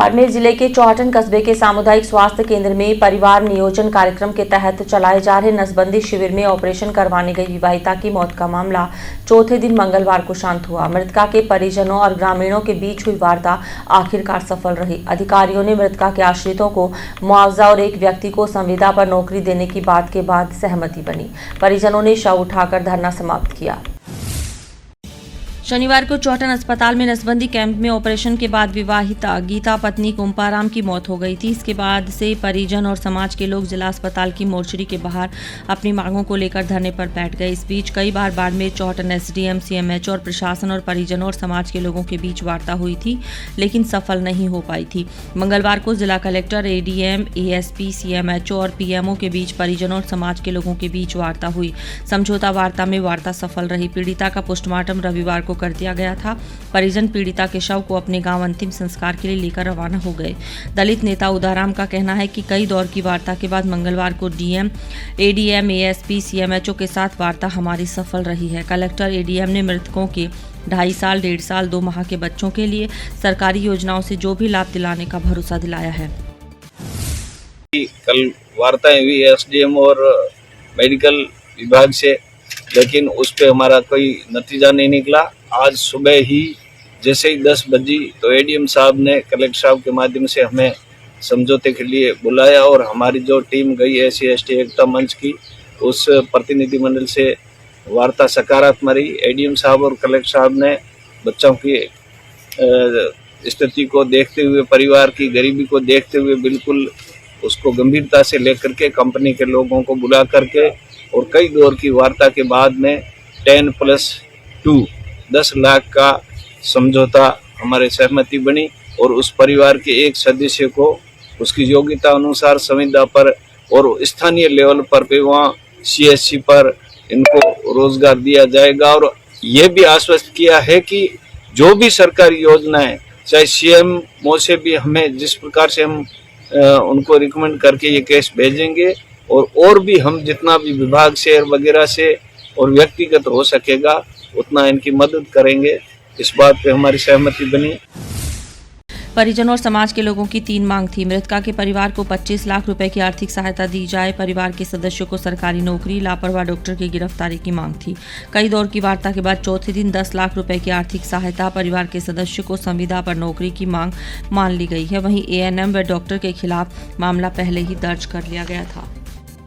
बाड़मेर जिले के चौहटन कस्बे के सामुदायिक स्वास्थ्य केंद्र में परिवार नियोजन कार्यक्रम के तहत चलाए जा रहे नसबंदी शिविर में ऑपरेशन करवाने गई विवाहिता की मौत का मामला चौथे दिन मंगलवार को शांत हुआ। मृतका के परिजनों और ग्रामीणों के बीच हुई वार्ता आखिरकार सफल रही। अधिकारियों ने मृतका के आश्रितों को मुआवजा और एक व्यक्ति को संविदा पर नौकरी देने की बात के बाद सहमति बनी। परिजनों ने शव उठाकर धरना समाप्त किया। शनिवार को चौहटन अस्पताल में नसबंदी कैंप में ऑपरेशन के बाद विवाहिता गीता पत्नी कुंपाराम की मौत हो गई थी। इसके बाद से परिजन और समाज के लोग जिला अस्पताल की मोर्चरी के बाहर अपनी मांगों को लेकर धरने पर बैठ गए। इस बीच कई बार बाड़मेर चौहटन एसडीएम, सीएमएच और प्रशासन और परिजनों और समाज के लोगों के बीच वार्ता हुई थी, लेकिन सफल नहीं हो पाई थी। मंगलवार को जिला कलेक्टर, एडीएम, एएसपी, सीएमएचओ और पीएमओ के बीच परिजनों और समाज के लोगों के बीच वार्ता हुई। समझौता वार्ता में वार्ता सफल रही। पीड़िता का पोस्टमार्टम रविवार को कर दिया गया था। परिजन पीड़िता के शव को अपने गांव अंतिम संस्कार के लिए लेकर रवाना हो गए। दलित नेता उदाराम का कहना है कि कई दौर की वार्ता के बाद मंगलवार को डीएम, एडीएम, एएसपी, सीएमएचओ के साथ वार्ता हमारी सफल रही है। कलेक्टर, एडीएम ने मृतकों के 2.5 साल, 1.5 साल, 2 माह के बच्चों के लिए सरकारी योजनाओं से जो भी लाभ दिलाने का भरोसा दिलाया है। कल वार्ताएं हुई एसडीएम और मेडिकल विभाग से, लेकिन उस पर हमारा कोई नतीजा नहीं निकला। आज सुबह ही जैसे ही 10 बजी तो एडीएम साहब ने कलेक्टर साहब के माध्यम से हमें समझौते के लिए बुलाया और हमारी जो टीम गई SC ST एकता मंच की, उस प्रतिनिधि मंडल से वार्ता सकारात्मक रही। एडीएम साहब और कलेक्टर साहब ने बच्चों की स्थिति को देखते हुए, परिवार की गरीबी को देखते हुए बिल्कुल उसको गंभीरता से लेकर के कंपनी के लोगों को बुला करके और कई दौर की वार्ता के बाद में 10+2 10 लाख का समझौता हमारे सहमति बनी और उस परिवार के एक सदस्य को उसकी योग्यता अनुसार संविदा पर और स्थानीय लेवल पर भी वहाँ CSC पर इनको रोजगार दिया जाएगा। और ये भी आश्वस्त किया है कि जो भी सरकारी योजनाएं, चाहे CM से भी हमें जिस प्रकार से हम उनको रिकमेंड करके ये केस भेजेंगे और भी हम जितना भी विभाग से वगैरह से और व्यक्तिगत हो सकेगा उतना इनकी मदद करेंगे। इस बात पे हमारी सहमति बनी। परिजनों और समाज के लोगों की 3 मांग थी। मृतका के परिवार को 25 लाख रुपए की आर्थिक सहायता दी जाए। परिवार के सदस्यों को सरकारी नौकरी, लापरवाह डॉक्टर की गिरफ्तारी की मांग थी। कई दौर की वार्ता के बाद चौथे दिन 10 लाख रुपए की आर्थिक सहायता, परिवार के सदस्यों को संविदा पर नौकरी की मांग मान ली गई है। वहीं ANM व डॉक्टर के खिलाफ मामला पहले ही दर्ज कर लिया गया था।